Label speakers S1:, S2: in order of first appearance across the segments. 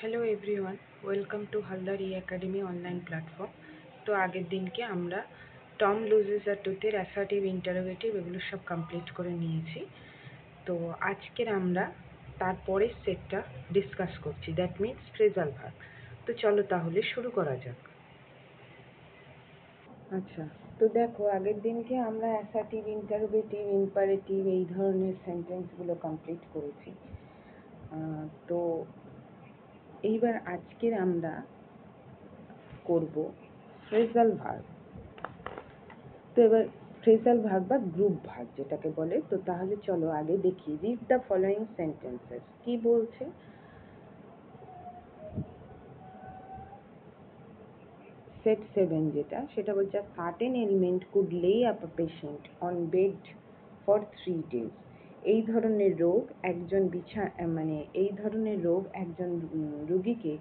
S1: Hello everyone, welcome to Haldar academy online platform. তো আগের দিনকে আমরা টম লুজেস আ টুথের অ্যাসার্টিভ ইন্টারোগেটিভ এগুলো সব কমপ্লিট করে নিয়েছি। তো আজকের আমরা তারপরের সেটটা ডিসকাস করছি, দ্যাট মিনস ফ্রেজাল ভার্ব। তো চলো তাহলে শুরু করা যাক। আচ্ছা, তো দেখো আগের দিনকে আমরা অ্যাসার্টিভ ইন্টারোগেটিভ ইম্পারেটিভ এই ধরনের সেন্টেন্সগুলো কমপ্লিট করেছি। তো এইবার আজকের আমরা করব ফ্রেজাল ভার্ব। তো এবার ফ্রেজাল ভার্ব বা গ্রুপ ভার্ব যেটাকে বলে। তো তাহলে চলো আগে দেখি, রিড দ্য ফলোয়িং সেন্টেন্সেস। কি বলছে? সেট 7 যেটা, সেটা বলছে সার্টেন এলিমেন্ট কুড লে up a patient on bed for 3 days। এই ধরনের রোগ একজন এই ধরনের রোগ একজন রোগীকে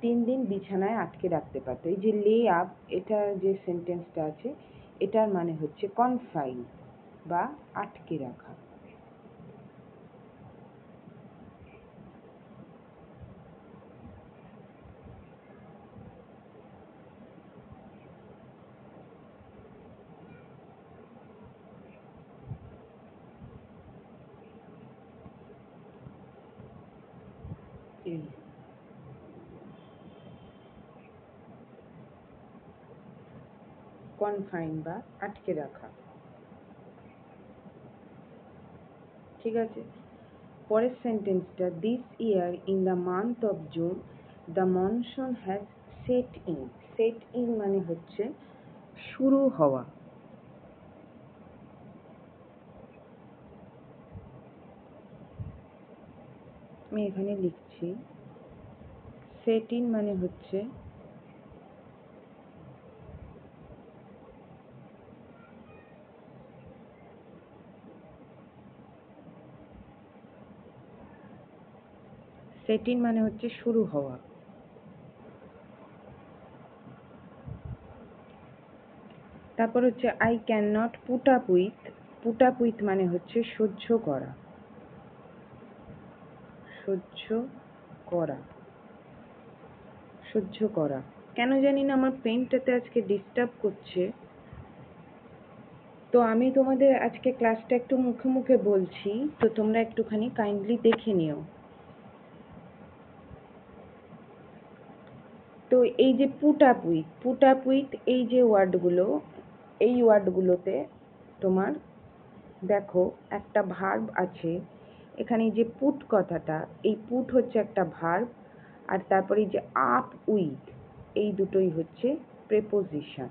S1: 3 দিন বিছানায় আটকে রাখতে পারত। এই যে লে আপ, এটা যে সেন্টেন্সটা আছে, এটার মানে হচ্ছে কনফাইন বা আটকে রাখা। কনফাইন বা আটকে রাখা, ঠিক আছে। পরের সেন্টেন্সটা, this year in the month of June the monsoon has set in. Set in মানে হচ্ছে শুরু হওয়া। আমি এখানে লিখছি, সেট ইন মানে হচ্ছে শুরু হওয়া। তারপর হচ্ছে I can not put up with. Put up with মানে হচ্ছে সহ্য করা। সহ্য করা, সহ্য করা। কেন জানি না আমার পেনটাতে আজকে ডিস্টার্ব করছে। তো আমি তোমাদের আজকে ক্লাসটা একটু মুখে মুখে বলছি, তো তোমরা একটুখানি কাইন্ডলি দেখে নিও। তো এই যে পুট আপ উইথ এই যে ওয়ার্ডগুলো, এই ওয়ার্ডগুলোতে তোমার দেখো একটা ভার্ব আছে। এখানে যে পুট কথাটা, এই পুট হচ্ছে একটা ভার্ব, আর তারপরে যে আপ উইথ, এই দুটোই হচ্ছে প্রেপোজিশন।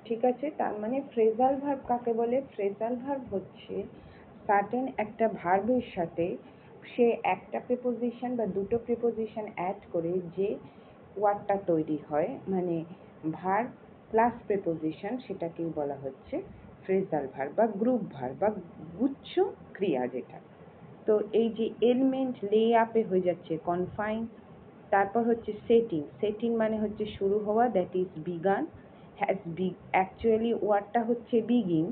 S1: ঠিক আছে। তার মানে ফ্রেজাল ভার্ব কাকে বলে? ফ্রেজাল ভার্ব হচ্ছে সার্টেন একটা ভার্বের সাথে সে একটা প্রিপোজিশন বা দুটো প্রিপোজিশন অ্যাড করে যে ওয়ার্ডটা তৈরি হয়, মানে ভার্ব প্লাস প্রিপোজিশন, সেটাকেই বলা হচ্ছে ফ্রেজাল ভার্ব বা গ্রুপ ভার্ব বা গুচ্ছ ক্রিয়া যেটা। তো এই যে এলিমেন্ট লে আপে হয়ে যাচ্ছে কনফাইন। তারপর হচ্ছে সেটিং মানে হচ্ছে শুরু হওয়া, দ্যাট ইজ বিগান। অ্যাকচুয়ালি ওয়ার্ডটা হচ্ছে বিগিন।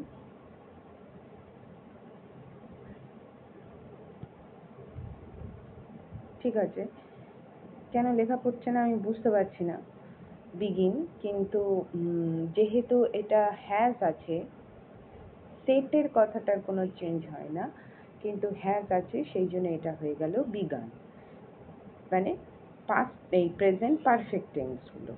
S1: ঠিক আছে, কেন লেখা পড়ছে না আমি বুঝতে পারছি না। বিগিন, কিন্তু যেহেতু এটা হ্যাজ আছে, সেটের কথাটার কোনো চেঞ্জ হয় না, কিন্তু হ্যাজ আছে, সেই জন্য এটা হয়ে গেল বিগান, মানে পাস্ট এই প্রেজেন্ট পারফেক্ট টেন্সগুলো।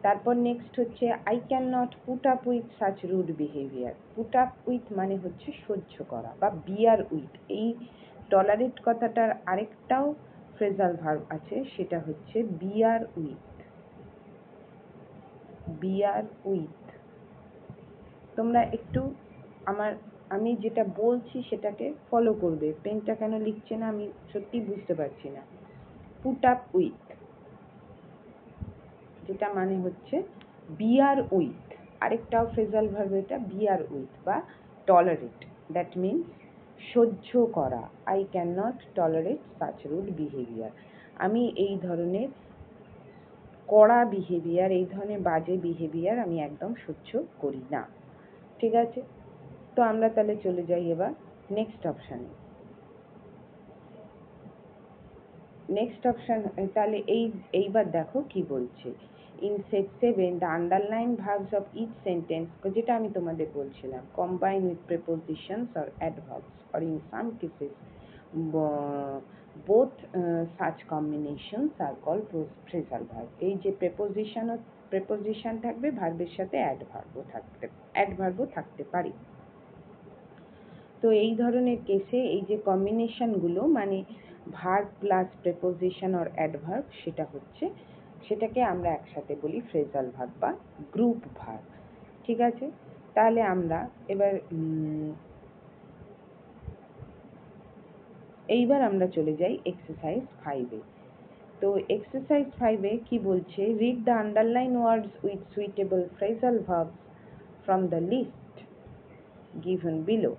S1: তারপর নেক্সট হচ্ছে I can not put up with such rude behaviour. Put up with মানে হচ্ছে সহ্য করা বা বিয়ার উইথ। এই টলারেট কথাটার আরেকটাও ফ্রেজাল ভার্ব আছে, সেটা হচ্ছে বিয়ার উইথ। Beer with. তোমরা একটু আমি যেটা বলছি সেটাকে ফলো করবে। পেনটা কেন লিখছে না আমি সত্যি বুঝতে পারছি না। পুট আপ উইথ, যেটা মানে হচ্ছে বিয়ার উইথ। আরেকটাও ফ্রেজাল ভার্ব এটা, বিয়ার উইথ বা টলারেট, দ্যাট মিনস সহ্য করা। I can not tolerate such rude behaviour. আমি এই ধরনের কড়া বিহেভিয়ার, এই ধরনের বাজে বিহেভিয়ার আমি একদম সহ্য করি না। ঠিক আছে, তো আমরা তাহলে চলে যাই এবার নেক্সট অপশানে। নেক্সট অপশন, তাহলে এইবার দেখো কি বলছে। In set 7 the underline verbs of each sentence, যেটা আমি তোমাদের বলছিলাম, combine with prepositions or adverbs or in some cases both such combinations are called phrasal verb. এই যে প্রেপোজিশন থাকবে, ভার্বের সাথে অ্যাডভার্বও থাকতে পারে। তো এই ধরনের কেসে এই যে কম্বিনেশনগুলো, মানে verb plus preposition or adverb, সেটাকে আমরা একসাথে বলি ফ্রেজাল ভার্ব বা গ্রুপ ভার্ব। ঠিক আছে, তাহলে আমরা এইবার আমরা চলে যাই এক্সারসাইজ 5-এ। তো এক্সারসাইজ 5-এ কি বলছে, read the underline words with suitable phrasal verbs from the list given below.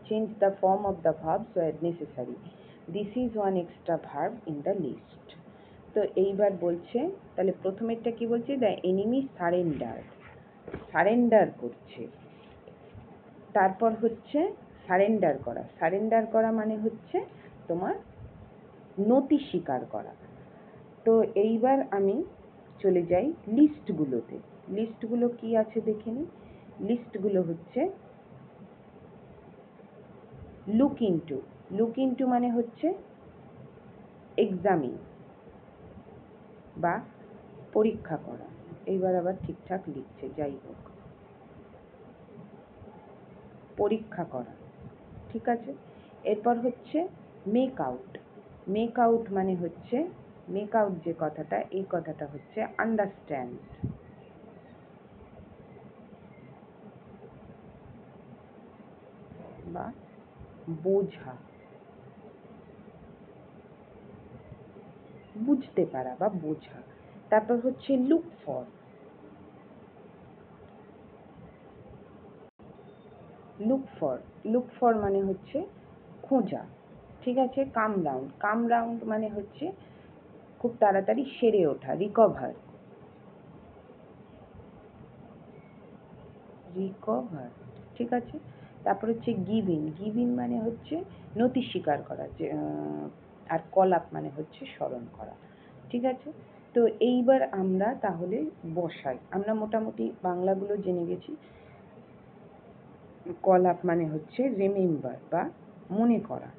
S1: Change the form of the verbs where necessary. This is one extra verb in the list. তো এইবার বলছে, তাহলে প্রথমেরটা কি বলছে, দ্য এনিমি সারেন্ডার করছে। তারপর হচ্ছে surrender করা মানে হচ্ছে তোমার নতি স্বীকার করা। তো এইবার আমি চলে যাই লিস্টগুলোতে। লিস্টগুলো কি আছে দেখে নিই। লিস্টগুলো হচ্ছে লুক ইনটু মানে হচ্ছে এক্সামিন বা পরীক্ষা করা। এইবার আবার ঠিকঠাক লিখছে, যাই হোক, পরীক্ষা করা। ঠিক আছে, এরপর হচ্ছে মেক আউট মানে হচ্ছে, মেক আউট যে কথাটা, এই কথাটা হচ্ছে আন্ডারস্ট্যান্ড বা বোঝা, বুঝতে পারা বা বোঝা। তারপর হচ্ছে লুক ফর মানে হচ্ছে খোঁজা। ঠিক আছে, কাম রাউন্ড মানে হচ্ছে খুব তাড়াতাড়ি সেরে ওঠা, রিকভার। ঠিক আছে, তারপর হচ্ছে গিভ ইন মানে হচ্ছে নতি স্বীকার করা, আর কল আপ মানে হচ্ছে স্মরণ করা। ঠিক আছে, তো এইবার আমরা তাহলে বসাই। আমরা মোটামুটি বাংলাগুলো জেনে গেছি। কল আপ মানে হচ্ছে রিমেম্বার বা মনে করা।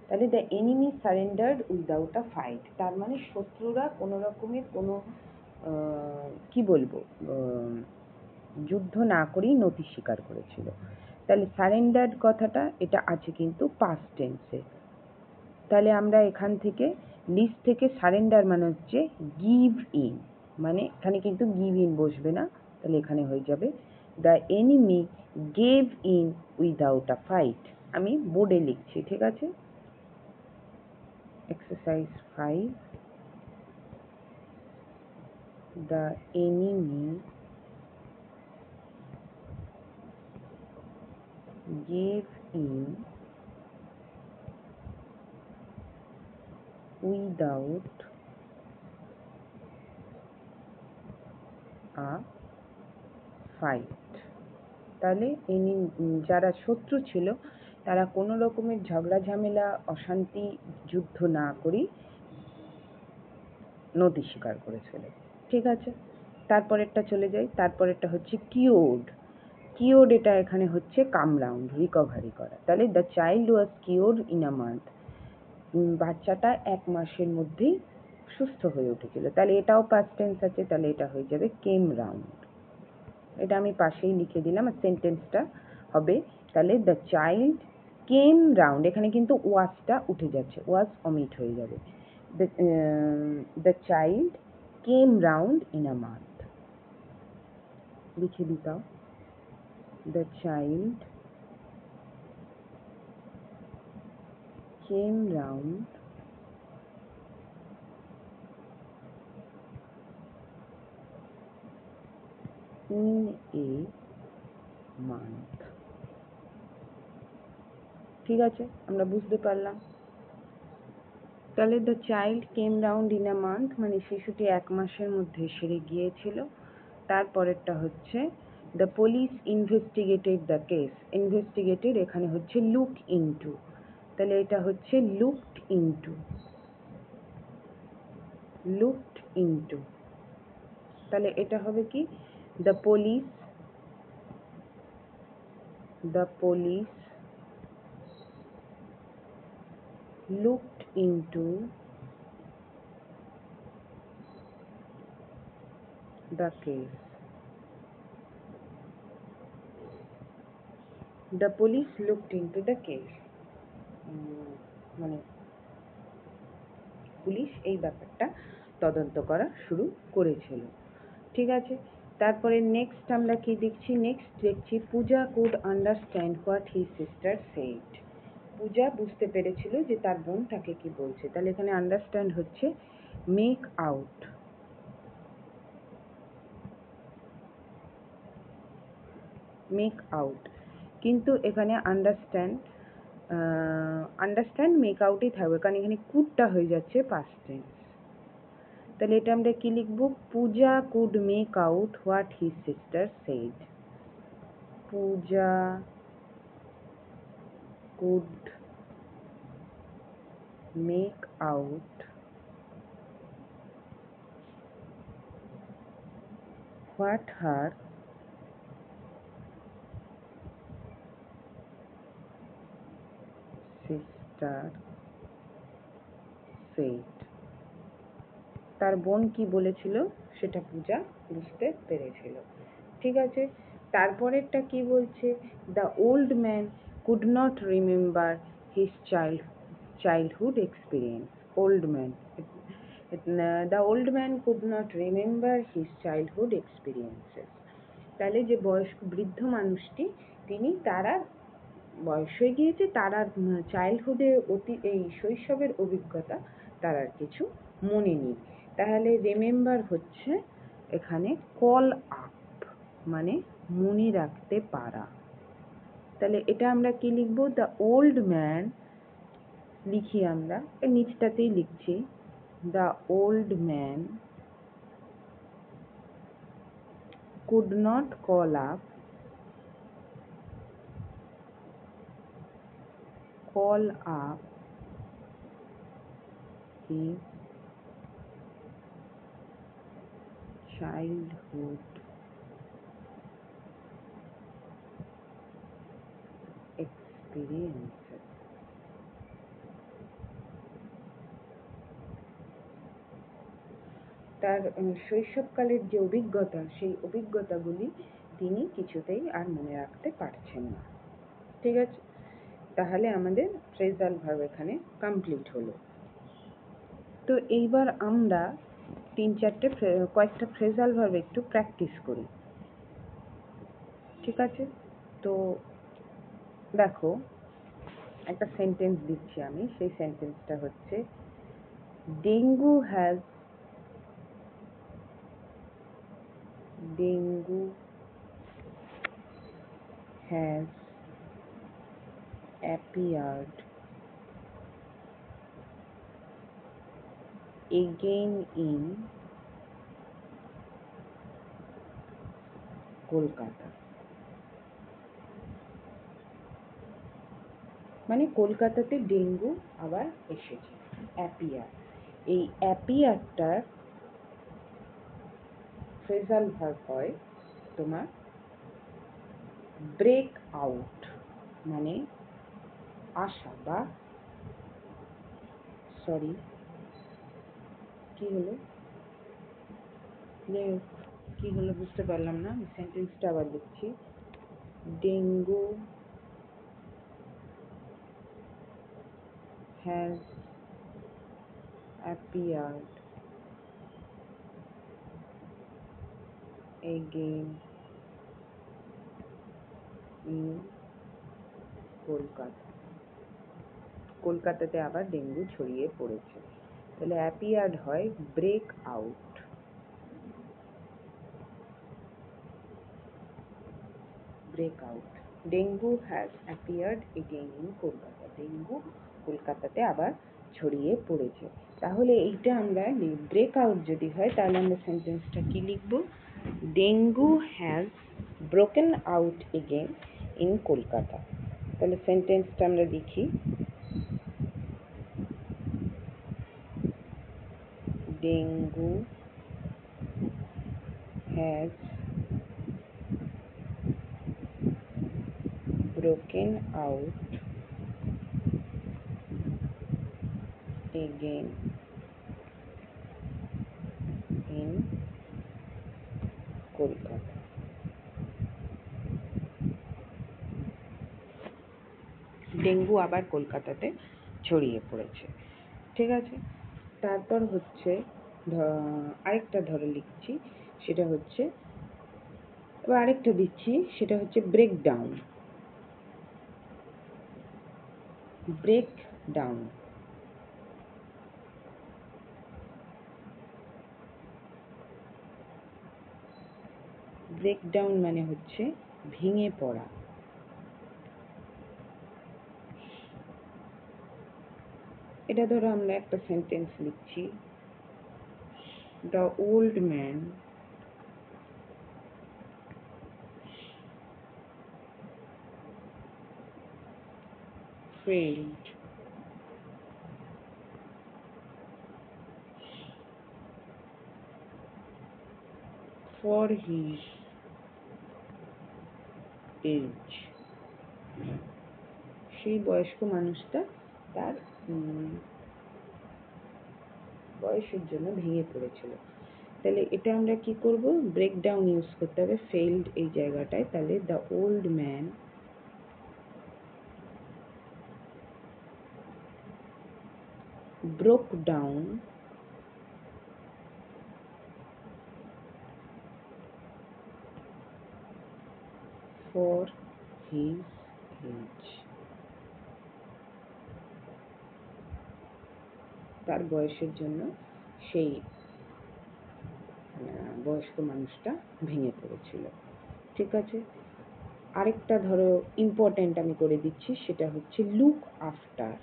S1: তাহলে the enemy surrendered without a fight, তার মানে শত্রুরা কোনো রকমের কোনো কি বলবো, যুদ্ধ না করেই নতি স্বীকার করেছিল। তাহলে সারেন্ডার্ড কথাটা এটা আছে কিন্তু পাস্ট টেন্সে। তাহলে আমরা এখান থেকে লিস্ট থেকে সারেন্ডার মানে হচ্ছে গিভ ইন, মানে এখানে কিন্তু গিভ ইন বসবে না, তাহলে এখানে হয়ে যাবে the enemy gave in without a fight. আমি বোর্ডে লিখছি, ঠিক আছে। Exercise 5, the enemy gave in without a fight. তাহলে যারা শত্রু ছিল তারা কোনো রকমের ঝগড়া ঝামেলা অশান্তি যুদ্ধ না করেই নতি স্বীকার করেছিল। ঠিক আছে, তারপরেরটা চলে যাই। তারপরেরটা হচ্ছে কিওর্ড, এটা এখানে হচ্ছে কাম রাউন্ড, রিকভারি করা। তাহলে the child was cured in a month, বাচ্চাটা 1 মাসের মধ্যেই সুস্থ হয়ে উঠেছিল। তাহলে এটাও পাস্ট টেন্স আছে, তাহলে এটা হয়ে যাবে কেম রাউন্ড। এটা আমি পাশেই লিখে দিলাম, আর সেন্টেন্সটা হবে তাহলে দ্য চাইল্ড কেম রাউন্ড, এখানে কিন্তু ওয়াজটা উঠে যাচ্ছে, ওয়াজ অমিট হয়ে যাবে। The child came round in a month, লিখে দিতাম the child came round in a month। ঠিক আছে, আমরা বুঝতে পারলাম। তাহলে the child came round in a month মানে শিশুটি 1 মাসের মধ্যে সেরে গিয়েছিল। তারপরেরটা হচ্ছে the police investigated the case. Investigated এখানে হচ্ছে লুক ইনটু, তাহলে এটা হচ্ছে লুকড ইনটু, লুকড ইনটু, তাহলে এটা হবে কি the police looked into the case. The police looked into the case. মানে পুলিশ এই ব্যাপারটা তদন্ত করা শুরু করেছিল। ঠিক আছে, তারপরে নেক্সট আমরা কি দেখছি? নেক্সট দেখছি Puja could understand what his sister said. Puja বুঝতে পেরেছিল যে তার বোন তাকে কি বলছে। তাহলে এখানে আন্ডারস্ট্যান্ড হচ্ছে মেক আউট, মেক আউট, কিন্তু এখানে আন্ডারস্ট্যান্ড মেক আউটই থাকবে, কারণ এখানে কুডটা হয়ে যাচ্ছে পাস্ট টেন্স। তাহলে এটা আমরা কি লিখবো? Puja could make out what his sister said. Puja could make out what her sister said. তার বোন কি বলেছিল সেটা পূজা বুঝতে পেরেছিল। ঠিক আছে, তারপরেরটা কি বলছে? The old man could not remember his childhood experience. Old man, the old man could not remember his childhood experiences. তাহলে যে বয়স্ক বৃদ্ধ মানুষটি, তিনি তারা বয়স হয়ে গিয়েছে, তারা চাইল্ডহুডের এই শৈশবের অভিজ্ঞতা তার আর কিছু মনে নেই। তাহলে রিমেম্বার হচ্ছে এখানে কল আপ, মানে মনে রাখতে পারা। তাহলে এটা আমরা কি লিখবো? দ্য ওল্ড ম্যান, লিখি আমরা নিচটাতেই লিখছি, the old man could not call up his childhood experiences. তার শৈশবকালের যে অভিজ্ঞতা, সেই অভিজ্ঞতাগুলি তিনি কিছুতেই আর মনে রাখতে পারছেন না। ঠিক আছে, তাহলে আমাদের ফ্রেজাল ভার্ব এখানে কমপ্লিট হলো। তো এইবার আমরা কয়েকটা ফ্রেজাল ভার্ব একটু প্র্যাকটিস করি। ঠিক আছে, তো দেখো একটা সেন্টেন্স দিচ্ছি আমি, সেই সেন্টেন্সটা হচ্ছে dengue has appeared again in Kolkata. মানে কলকাতাতে ডেঙ্গু আবার এসেছে। অ্যাপিয়ার, এই অ্যাপিয়ারটার ফ্রেজাল ভার্ব হয় তোমার ব্রেক আউট, মানে আসা বা কি হলো বুঝতে পারলাম না, আমি সেন্টেন্সটা আবার লিখছি। Dengue has appeared again in Kolkata. কলকাতাতে আবার ডেঙ্গু ছড়িয়ে পড়েছে। তাহলে অ্যাপিয়ার্ড হয় break out. Dengue has appeared again in Kolkata. Dengue কলকাতাতে আবার ছড়িয়ে পড়েছে। তাহলে এইটা আমরা ব্রেক আউট যদি হয়, তাহলে আমরা সেন্টেন্সটা কি লিখবো? Dengue has broken out again in Kolkata. তাহলে সেন্টেন্সটা আমরা লিখি। Dengue has broken out again in Kolkata. Dengue আবার কলকাতাতে ছড়িয়ে পড়েছে। ঠিক আছে, তারপর হচ্ছে আরেকটা ধরে লিখছি, সেটা হচ্ছে এবার আরেকটা দিচ্ছি, সেটা হচ্ছে ব্রেকডাউন। ব্রেকডাউন ব্রেকডাউন মানে হচ্ছে ভেঙে পড়া। এটা ধরো আমরা একটা সেন্টেন্স লিখছি, the old man failed for his age। সেই বয়স্ক মানুষটা তার বয়সের জন্য ভেঙে পড়েছিল। তাহলে এটা আমরা কি করব, ব্রেকডাউন ইউজ করতে হবে ফেইল্ড এই জায়গাটায়। তাহলে the old man broke down for his age. তার বয়সের জন্য সেই বয়স্ক মানুষটা ভেঙে পড়েছিল। ঠিক আছে, আরেকটা ধরো ইম্পর্টেন্ট আমি করে দিচ্ছি, সেটা হচ্ছে look after.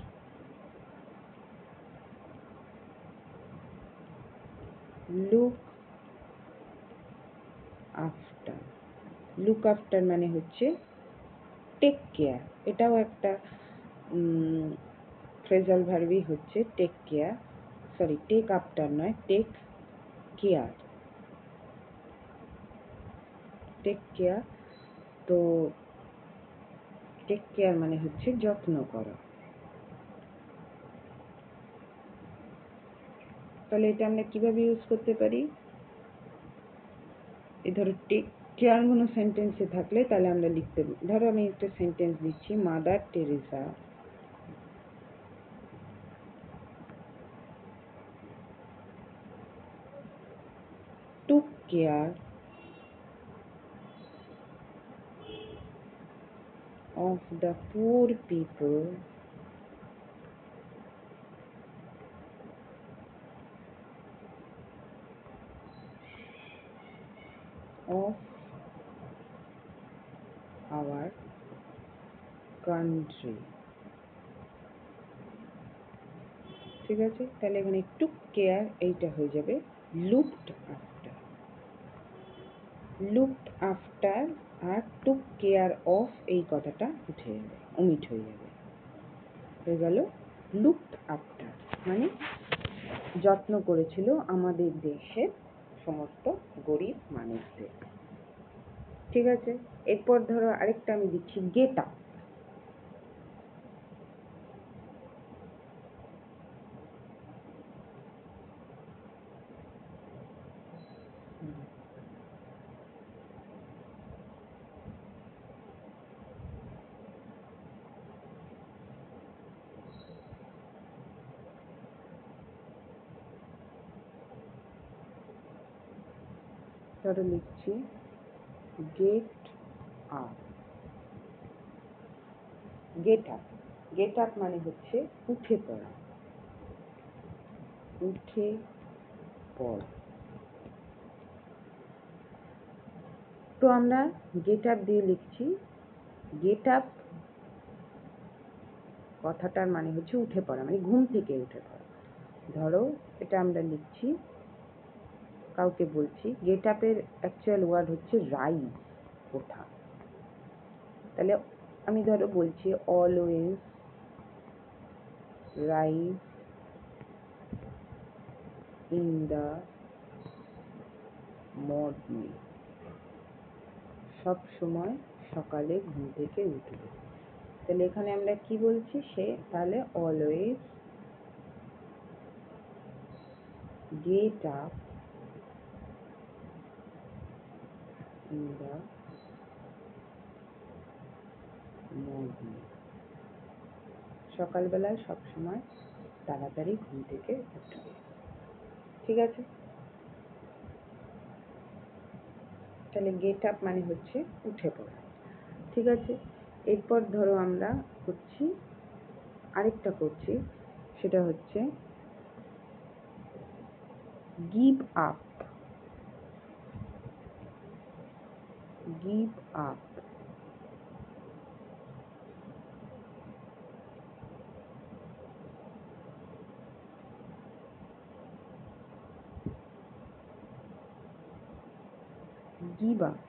S1: Look after look after মানে হচ্ছে টেক কেয়ার। এটাও একটা ফ্রেজাল ভার্বই হচ্ছে take care, sorry take after নয়, টেক কেয়ার। টেক কেয়ার, তো টেক কেয়ার মানে হচ্ছে যত্ন করা। তাহলে এটা আমরা কিভাবে ইউজ করতে পারি, এই ধরো টেক কেয়ার কোনো সেন্টেন্সে থাকলে তাহলে আমরা লিখতে, ধরো আমি একটা সেন্টেন্স দিচ্ছি, mother Teresa took care of the poor people of our country। ঠিক আছে, তাহলে এখানে টুক কেয়ার এইটা হয়ে যাবে লুকড আফটার। লুকড আফটার আর টুক কেয়ার অফ এই কথাটা উঠে যাবে, ওমিট হয়ে যাবে, হয়ে গেল লুকড আফটার মানে যত্ন করেছিল আমাদের দেশের সমস্ত গরিব মানুষদের। ঠিক আছে, এরপর ধরো আরেকটা আমি দিচ্ছি, গেট আপ। ধরো লিখছি get up. Get up, get up মানে হচ্ছে উঠে পড়া, উঠে পড়া। তো আমরা গেট আপ দিয়ে লিখছি, গেট আপ কথাটার মানে হচ্ছে উঠে পড়া, মানে ঘুম থেকে উঠে পড়া। ধরো এটা আমরা লিখছি, কাউকে বলছি, গেট আপের অ্যাকচুয়াল ওয়ার্ড হচ্ছে রাইজ। ওঠা। তাহলে আমি ধরো বলছি always rise in the morning, সব সময় সকালে ঘুম থেকে উঠবে। তাহলে এখানে আমরা কি বলছি, সে তাহলে always get up in the morning, সকালবেলায় সবসময় তাড়াতাড়ি ঘুম থেকে উঠবে। ঠিক আছে, তাহলে গেট আপ মানে হচ্ছে উঠে পড়া। ঠিক আছে, এরপর ধরো আমরা করছি আরেকটা করছি, সেটা হচ্ছে give up. Give up give up.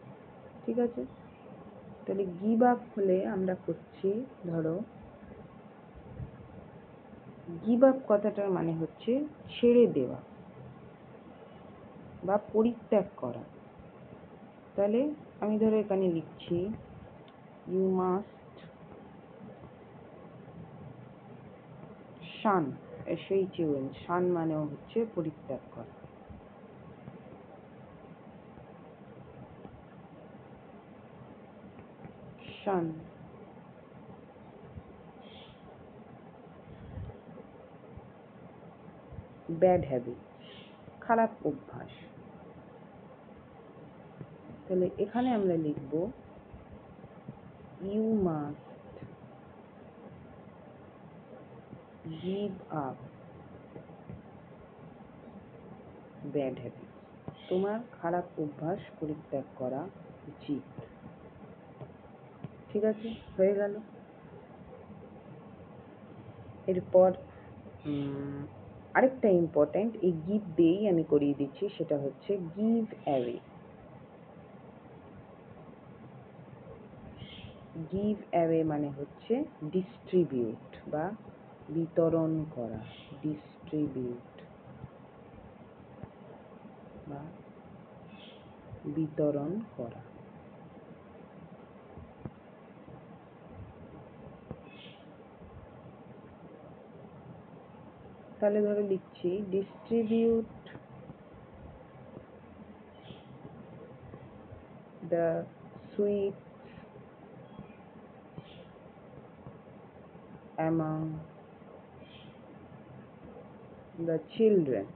S1: ঠিক আছে, তাহলে গিভ আপ হলে আমরা করছি, ধরো গিভ আপ কথাটার মানে হচ্ছে ছেড়ে দেওয়া বা পরিত্যাগ করা। তাহলে আমি ধরো এখানে লিখছি ইউ মাস্ট শান, SHUN, শান মানে হচ্ছে পরিত্যাগ করা। শান ব্যাড হ্যাবিট, খারাপ অভ্যাস। তাহলে এখানে আমরা লিখব you must give up bad habit, তোমার খারাপ অভ্যাস পরিত্যাগ করা উচিত। ঠিক আছে, হয়ে গেল। এরপর আরেকটা ইম্পর্টেন্ট, এই গিভ দিয়েই আমি করিয়ে দিচ্ছি, সেটা হচ্ছে গিভ অ্যাওয়ে। গিভ অ্যাওয়ে মানে হচ্ছে ডিস্ট্রিবিউট বা বিতরণ করা, ডিস্ট্রিবিউট বা বিতরণ করা। তাহলে ধরো লিখছি distribute the sweet among the children,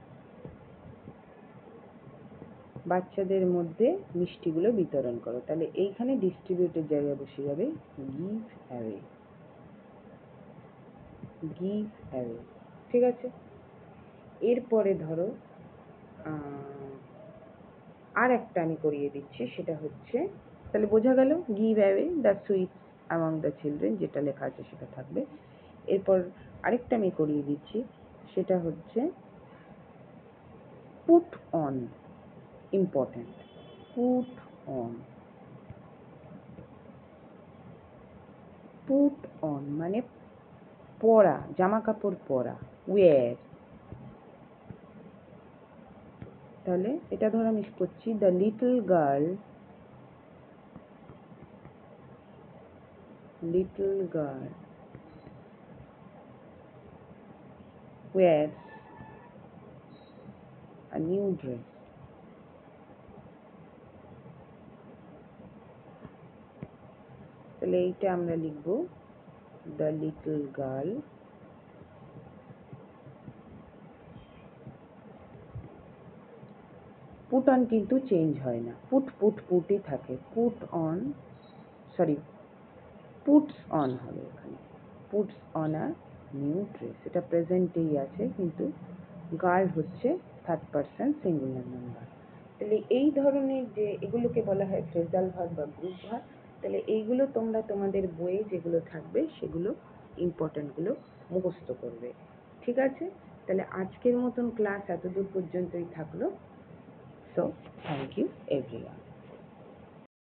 S1: বাচ্চাদের মধ্যে মিষ্টিগুলো বিতরণ করো। তাহলে এইখানে ডিস্ট্রিবিউটের জায়গায় বসে যাবে গিভ অ্যাওয়ে, গিভ অ্যাওয়ে। ঠিক আছে, এরপরে ধরো আর একটা আমি করিয়ে দিচ্ছি, সেটা হচ্ছে, তাহলে বোঝা গেল give away the sweets among the children, যেটা লেখা আছে সেটা থাকবে। এরপর আরেকটা আমি করিয়ে দিচ্ছি, সেটা হচ্ছে put on, important, put on. Put on মানে পরা, জামা কাপড় পরা, ওয়্যার। তাহলে এটা ধরো আমি করছি the little girl wears a new dress. তাহলে এইটা আমরা লিখবো the little girl put on, কিন্তু চেঞ্জ হয় না, পুটই থাকে, put on, sorry puts on হবে এখানে, puts on a new dress. এটা প্রেজেন্টেই আছে, কিন্তু গার্ল হচ্ছে থার্ড পারসন সিঙ্গুলার নাম্বার। তাহলে এই ধরনের যে এগুলোকে বলা হয় ফ্রেজাল ভার্ব বা গ্রুপ ভার্ব। তাহলে এইগুলো তোমরা তোমাদের বইয়ে যেগুলো থাকবে সেগুলো ইম্পর্টেন্টগুলো মুখস্থ করবে। ঠিক আছে, তাহলে আজকের মতন ক্লাস এতদূর পর্যন্তই থাকলো। So thank you everyone.